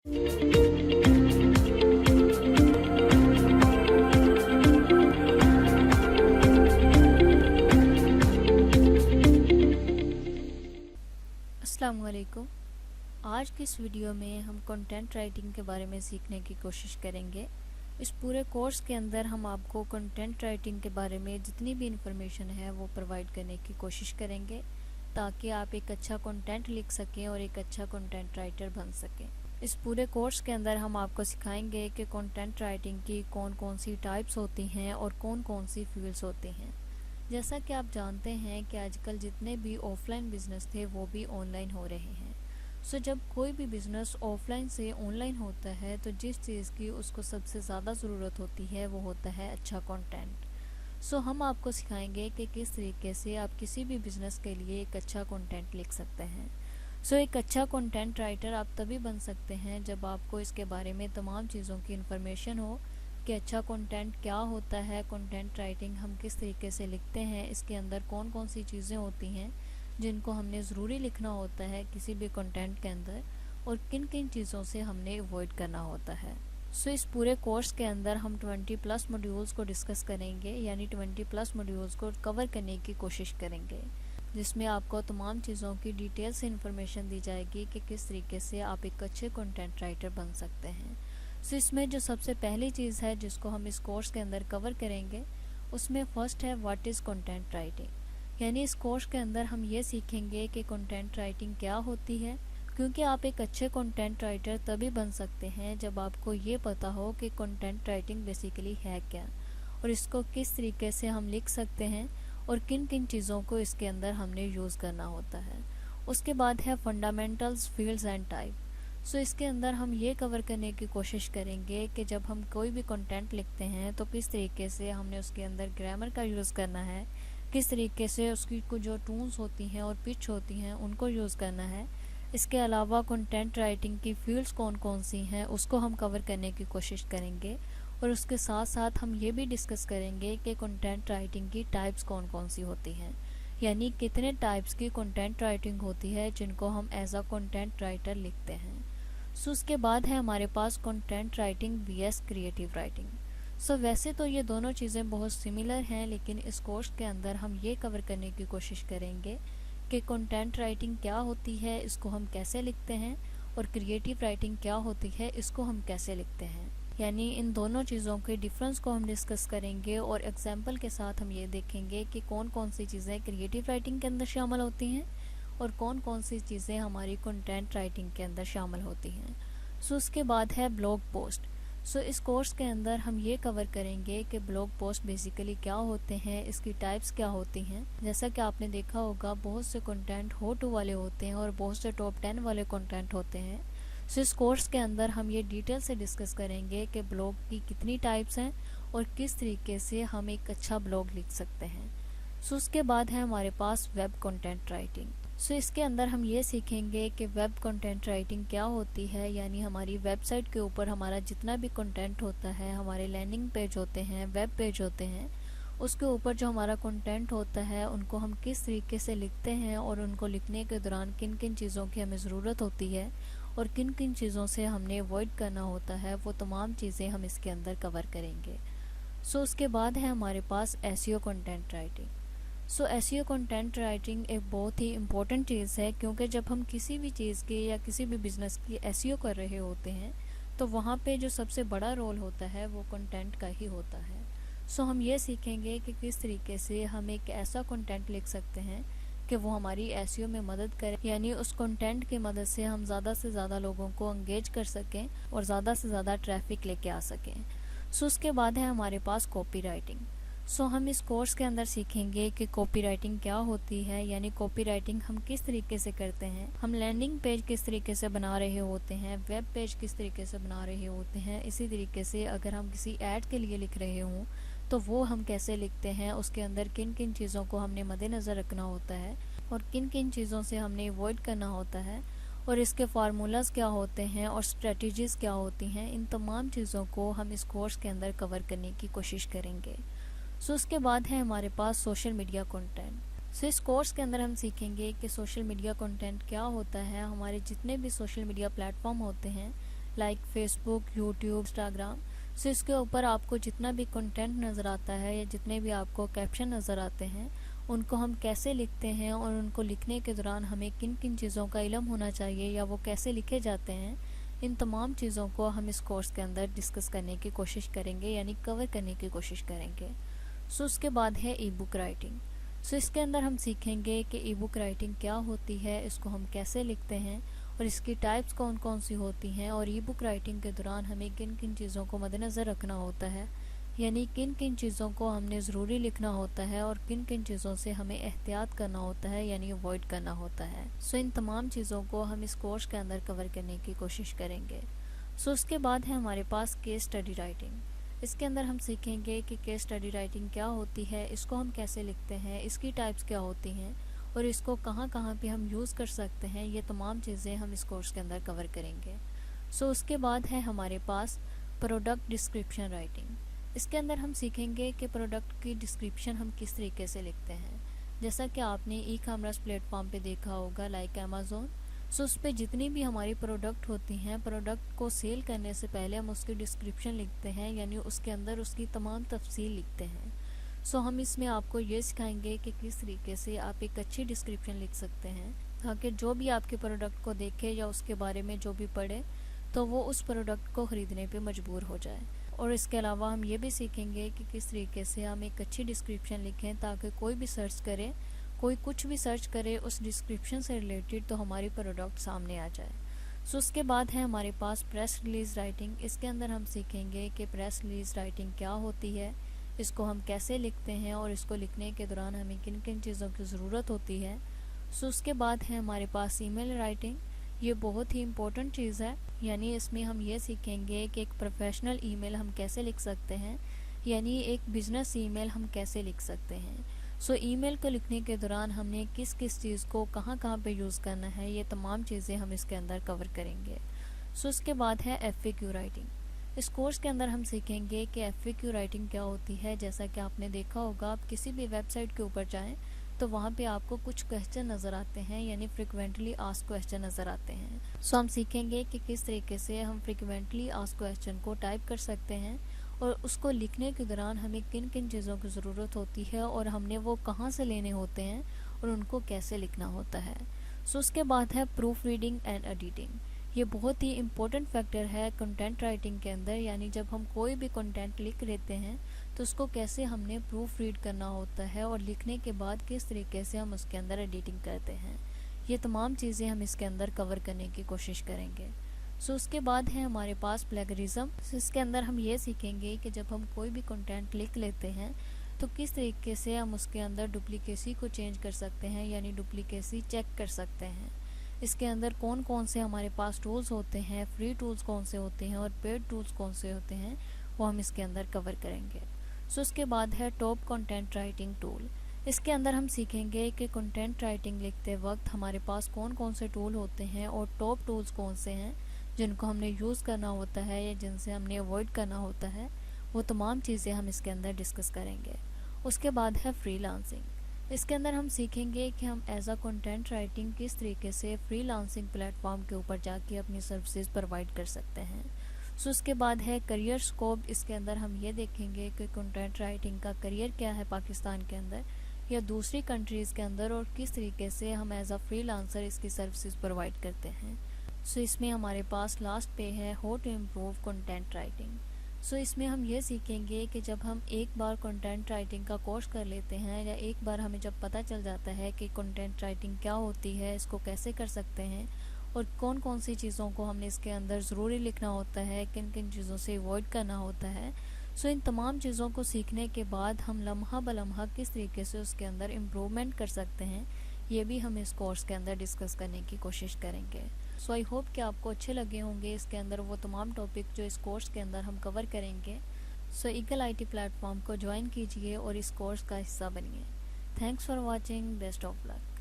अस्सलाम वालेकुम। आज की इस वीडियो में हम कंटेंट राइटिंग के बारे में सीखने की कोशिश करेंगे। इस पूरे कोर्स के अंदर हम आपको कंटेंट राइटिंग के बारे में जितनी भी इंफॉर्मेशन है वो प्रोवाइड करने की कोशिश करेंगे ताकि आप एक अच्छा कंटेंट लिख सकें और एक अच्छा कंटेंट राइटर बन सकें। इस पूरे कोर्स के अंदर हम आपको सिखाएंगे कि कंटेंट राइटिंग की कौन कौन सी टाइप्स होती हैं और कौन कौन सी फील्ड्स होती हैं। जैसा कि आप जानते हैं कि आजकल जितने भी ऑफलाइन बिजनेस थे वो भी ऑनलाइन हो रहे हैं। सो जब कोई भी बिज़नेस ऑफलाइन से ऑनलाइन होता है तो जिस चीज़ की उसको सबसे ज़्यादा ज़रूरत होती है वो होता है अच्छा कंटेंट। सो हम आपको सिखाएंगे कि किस तरीके से आप किसी भी बिज़नेस के लिए एक अच्छा कंटेंट लिख सकते हैं। सो एक अच्छा कंटेंट राइटर आप तभी बन सकते हैं जब आपको इसके बारे में तमाम चीज़ों की इन्फॉर्मेशन हो कि अच्छा कंटेंट क्या होता है, कंटेंट राइटिंग हम किस तरीके से लिखते हैं, इसके अंदर कौन कौन सी चीज़ें होती हैं जिनको हमने ज़रूरी लिखना होता है किसी भी कंटेंट के अंदर और किन किन चीज़ों से हमने अवॉइड करना होता है। सो इस पूरे कोर्स के अंदर हम 20+ मॉड्यूल्स को डिस्कस करेंगे, यानी 20+ मॉड्यूल्स को कवर करने की कोशिश करेंगे, जिसमें आपको तमाम चीज़ों की डिटेल से इन्फॉर्मेशन दी जाएगी कि किस तरीके से आप एक अच्छे कंटेंट राइटर बन सकते हैं। सो इसमें जो सबसे पहली चीज़ है जिसको हम इस कोर्स के अंदर कवर करेंगे उसमें फ़र्स्ट है व्हाट इज़ कंटेंट राइटिंग। यानी इस कोर्स के अंदर हम ये सीखेंगे कि कंटेंट राइटिंग क्या होती है, क्योंकि आप एक अच्छे कंटेंट राइटर तभी बन सकते हैं जब आपको ये पता हो कि कंटेंट राइटिंग बेसिकली है क्या और इसको किस तरीके से हम लिख सकते हैं और किन किन चीज़ों को इसके अंदर हमने यूज़ करना होता है। उसके बाद है फंडामेंटल्स, फील्ड्स एंड टाइप। सो इसके अंदर हम ये कवर करने की कोशिश करेंगे कि जब हम कोई भी कंटेंट लिखते हैं तो किस तरीके से हमने उसके अंदर ग्रामर का यूज़ करना है, किस तरीके से उसकी कुछ जो टून्स होती हैं और पिच होती हैं उनको यूज़ करना है। इसके अलावा कंटेंट राइटिंग की फील्ड्स कौन कौन सी हैं उसको हम कवर करने की कोशिश करेंगे और उसके साथ साथ हम ये भी डिस्कस करेंगे कि कंटेंट राइटिंग की टाइप्स कौन कौन सी होती हैं, यानी कितने टाइप्स की कंटेंट राइटिंग होती है जिनको हम एज अ कंटेंट राइटर लिखते हैं। सो उसके बाद है हमारे पास content writing vs creative writing. So वैसे तो ये दोनों चीज़ें बहुत सिमिलर हैं, लेकिन इस कोर्स के अंदर हम ये कवर करने की कोशिश करेंगे कि कंटेंट राइटिंग क्या होती है, इसको हम कैसे लिखते हैं, और क्रिएटिव राइटिंग क्या होती है, इसको हम कैसे लिखते हैं। यानी इन दोनों चीज़ों के डिफरेंस को हम डिस्कस करेंगे और एग्जाम्पल के साथ हम ये देखेंगे कि कौन कौन सी चीज़ें क्रिएटिव राइटिंग के अंदर शामिल होती हैं और कौन कौन सी चीज़ें हमारी कंटेंट राइटिंग के अंदर शामिल होती हैं। सो उसके बाद है ब्लॉग पोस्ट। सो इस कोर्स के अंदर हम ये कवर करेंगे कि ब्लॉग पोस्ट बेसिकली क्या होते हैं, इसकी टाइप्स क्या होती हैं। जैसा कि आपने देखा होगा बहुत से कंटेंट हो टू वाले होते हैं और बहुत से टॉप 10 वाले कंटेंट होते हैं। सो इस कोर्स के अंदर हम ये डिटेल से डिस्कस करेंगे कि ब्लॉग की कितनी टाइप्स हैं और किस तरीके से हम एक अच्छा ब्लॉग लिख सकते हैं। सो उसके बाद है हमारे पास वेब कंटेंट राइटिंग। सो इसके अंदर हम ये सीखेंगे कि वेब कंटेंट राइटिंग क्या होती है, यानी हमारी वेबसाइट के ऊपर हमारा जितना भी कंटेंट होता है, हमारे लैंडिंग पेज होते हैं, वेब पेज होते हैं, उसके ऊपर जो हमारा कंटेंट होता है उनको हम किस तरीके से लिखते हैं और उनको लिखने के दौरान किन किन चीज़ों की हमें ज़रूरत होती है और किन किन चीज़ों से हमने अवॉइड करना होता है, वो तमाम चीज़ें हम इसके अंदर कवर करेंगे। सो उसके बाद है हमारे पास एसईओ कंटेंट राइटिंग। सो एसईओ कंटेंट राइटिंग एक बहुत ही इम्पोर्टेंट चीज़ है, क्योंकि जब हम किसी भी चीज़ की या किसी भी बिज़नेस की एसईओ कर रहे होते हैं तो वहाँ पे जो सबसे बड़ा रोल होता है वो कंटेंट का ही होता है। सो हम ये सीखेंगे कि किस तरीके से हम एक ऐसा कंटेंट लिख सकते हैं कि वो हमारी एसईओ में मदद करे, यानी उस कंटेंट की मदद से हम ज़्यादा से ज़्यादा लोगों को एंगेज कर सकें और ज़्यादा से ज़्यादा ट्रैफिक लेके आ सकें। सो उसके बाद है हमारे पास कॉपी राइटिंग। सो हम इस कोर्स के अंदर सीखेंगे कि कॉपी राइटिंग क्या होती है, यानी कॉपी राइटिंग हम किस तरीके से करते हैं, हम लैंडिंग पेज किस तरीके से बना रहे होते हैं, वेब पेज किस तरीके से बना रहे होते हैं। इसी तरीके से अगर हम किसी ऐड के लिए लिख रहे हों तो वो हम कैसे लिखते हैं, उसके अंदर किन किन चीज़ों को हमने मद्देनज़र रखना होता है और किन किन चीज़ों से हमने अवॉइड करना होता है और इसके फार्मूलाज क्या होते हैं और स्ट्रेटजीज़ क्या होती हैं। इन तमाम चीज़ों को हम इस कोर्स के अंदर कवर करने की कोशिश करेंगे। सो उसके बाद है हमारे पास सोशल मीडिया कंटेंट। सो इस कोर्स के अंदर हम सीखेंगे कि सोशल मीडिया कंटेंट क्या होता है, हमारे जितने भी सोशल मीडिया प्लेटफॉर्म होते हैं लाइक फेसबुक, यूट्यूब, इंस्टाग्राम। सो इसके ऊपर आपको जितना भी कंटेंट नज़र आता है या जितने भी आपको कैप्शन नज़र आते हैं उनको हम कैसे लिखते हैं और उनको लिखने के दौरान हमें किन किन चीज़ों का इल्म होना चाहिए या वो कैसे लिखे जाते हैं, इन तमाम चीज़ों को हम इस कोर्स के अंदर डिस्कस करने की कोशिश करेंगे, यानी कवर करने की कोशिश करेंगे। सो उसके बाद है ई बुक राइटिंग। सो इसके अंदर हम सीखेंगे कि ई बुक राइटिंग क्या होती है, इसको हम कैसे लिखते हैं और इसकी टाइप्स कौन कौन सी होती हैं, और ई बुक राइटिंग के दौरान हमें किन किन चीज़ों को मद्देनज़र रखना होता है, यानी किन किन चीज़ों को हमने ज़रूरी लिखना होता है और किन किन चीज़ों से हमें एहतियात करना होता है, यानी अवॉइड करना होता है। सो इन तमाम चीज़ों को हम इस कोर्स के अंदर कवर करने की कोशिश करेंगे। सो उसके बाद है हमारे पास केस स्टडी राइटिंग। इसके अंदर हम सीखेंगे कि केस स्टडी राइटिंग क्या होती है, इसको हम कैसे लिखते हैं, इसकी टाइप्स क्या होती हैं और इसको कहाँ कहाँ पे हम यूज़ कर सकते हैं, ये तमाम चीज़ें हम इस कोर्स के अंदर कवर करेंगे। सो उसके बाद है हमारे पास प्रोडक्ट डिस्क्रिप्शन राइटिंग। इसके अंदर हम सीखेंगे कि प्रोडक्ट की डिस्क्रिप्शन हम किस तरीके से लिखते हैं। जैसा कि आपने ई कॉमर्स प्लेटफॉर्म पे देखा होगा लाइक अमेज़ोन। सो उस पर जितनी भी हमारी प्रोडक्ट होती हैं, प्रोडक्ट को सेल करने से पहले हम उसकी डिस्क्रिप्शन लिखते हैं, यानी उसके अंदर उसकी तमाम तफसील लिखते हैं। सो हम इसमें आपको ये सिखाएंगे कि किस तरीके से आप एक अच्छी डिस्क्रिप्शन लिख सकते हैं ताकि जो भी आपके प्रोडक्ट को देखे या उसके बारे में जो भी पढ़े तो वो उस प्रोडक्ट को ख़रीदने पे मजबूर हो जाए। और इसके अलावा हम ये भी सीखेंगे कि किस तरीके से हम एक अच्छी डिस्क्रिप्शन लिखें ताकि कोई भी सर्च करे, कोई कुछ भी सर्च करे उस डिस्क्रिप्शन से रिलेटेड तो हमारी प्रोडक्ट सामने आ जाए। सो उसके बाद है हमारे पास प्रेस रिलीज़ राइटिंग। इसके अंदर हम सीखेंगे कि प्रेस रिलीज़ राइटिंग क्या होती है, इसको हम कैसे लिखते हैं और इसको लिखने के दौरान हमें किन किन चीज़ों की ज़रूरत होती है। सो उसके बाद है हमारे पास ईमेल राइटिंग। ये बहुत ही इम्पोर्टेंट चीज़ है, यानी इसमें हम ये सीखेंगे कि एक प्रोफेशनल ईमेल हम कैसे लिख सकते हैं, यानी एक बिज़नेस ईमेल हम कैसे लिख सकते हैं। सो ईमेल को लिखने के दौरान हमने किस किस चीज़ को कहाँ कहाँ पे यूज़ करना है, ये तमाम चीज़ें हम इसके अंदर कवर करेंगे। सो उसके बाद है FAQ राइटिंग। इस कोर्स के अंदर हम सीखेंगे कि FAQ राइटिंग क्या होती है। जैसा कि आपने देखा होगा, आप किसी भी वेबसाइट के ऊपर जाएं तो वहाँ पे आपको कुछ क्वेश्चन नज़र आते हैं, यानी फ्रिक्वेंटली आस्क्ड क्वेश्चन नज़र आते हैं। सो हम सीखेंगे कि किस तरीके से हम फ्रिक्वेंटली आस्क्ड क्वेश्चन को टाइप कर सकते हैं और उसको लिखने के दौरान हमें किन किन चीज़ों की ज़रूरत होती है और हमने वो कहाँ से लेने होते हैं और उनको कैसे लिखना होता है। सो उसके बाद है प्रूफ रीडिंग एंड एडिटिंग। ये बहुत ही इम्पोर्टेंट फैक्टर है कंटेंट राइटिंग के अंदर, यानी जब हम कोई भी कंटेंट लिख लेते हैं तो उसको कैसे हमने प्रूफ रीड करना होता है और लिखने के बाद किस तरीके से हम उसके अंदर एडिटिंग करते हैं। ये तमाम चीज़ें हम इसके अंदर कवर करने की कोशिश करेंगे। सो उसके बाद है हमारे पास प्लेगरिज्म। इसके अंदर हम ये सीखेंगे कि जब हम कोई भी कंटेंट लिख लेते हैं तो किस तरीके से हम उसके अंदर डुप्लीकेसी को चेंज कर सकते हैं, यानी डुप्लीकेसी चेक कर सकते हैं। इसके अंदर कौन कौन से हमारे पास टूल्स होते हैं, फ्री टूल्स कौन से होते हैं और पेड टूल्स कौन से होते हैं, वो हम इसके अंदर कवर करेंगे। सो उसके बाद है टॉप कंटेंट राइटिंग टूल। इसके अंदर हम सीखेंगे कि कंटेंट राइटिंग लिखते वक्त हमारे पास कौन कौन से टूल होते हैं और टॉप टूल्स कौन से हैं जिनको हमने यूज़ करना होता है या जिनसे हमने अवॉइड करना होता है। वो तमाम चीज़ें हम इसके अंदर डिस्कस करेंगे। उसके बाद है फ्रीलांसिंग। इसके अंदर हम सीखेंगे कि हम एज अ कंटेंट राइटिंग किस तरीके से फ्रीलांसिंग प्लेटफॉर्म के ऊपर जाके अपनी सर्विसेज प्रोवाइड कर सकते हैं। सो उसके बाद है करियर स्कोप। इसके अंदर हम ये देखेंगे कि कंटेंट राइटिंग का करियर क्या है पाकिस्तान के अंदर या दूसरी कंट्रीज़ के अंदर और किस तरीके से हम एज अ फ्रीलांसर इसकी सर्विसेज प्रोवाइड करते हैं। सो इसमें हमारे पास लास्ट पे है how to improve content writing. So इसमें हम ये सीखेंगे कि जब हम एक बार कंटेंट राइटिंग का कोर्स कर लेते हैं या एक बार हमें जब पता चल जाता है कि कंटेंट राइटिंग क्या होती है, इसको कैसे कर सकते हैं और कौन कौन सी चीज़ों को हमने इसके अंदर ज़रूरी लिखना होता है, किन किन चीज़ों से अवॉइड करना होता है। सो इन तमाम चीज़ों को सीखने के बाद हम लम्हा ब लम्हा किस तरीके से उसके अंदर इम्प्रूवमेंट कर सकते हैं, ये भी हम इस कोर्स के अंदर डिस्कस करने की कोशिश करेंगे। सो आई होप कि आपको अच्छे लगे होंगे इसके अंदर वो तमाम टॉपिक जो इस कोर्स के अंदर हम कवर करेंगे। सो ईगल IT प्लेटफॉर्म को ज्वाइन कीजिए और इस कोर्स का हिस्सा बनिए। Thanks for watching, best of luck.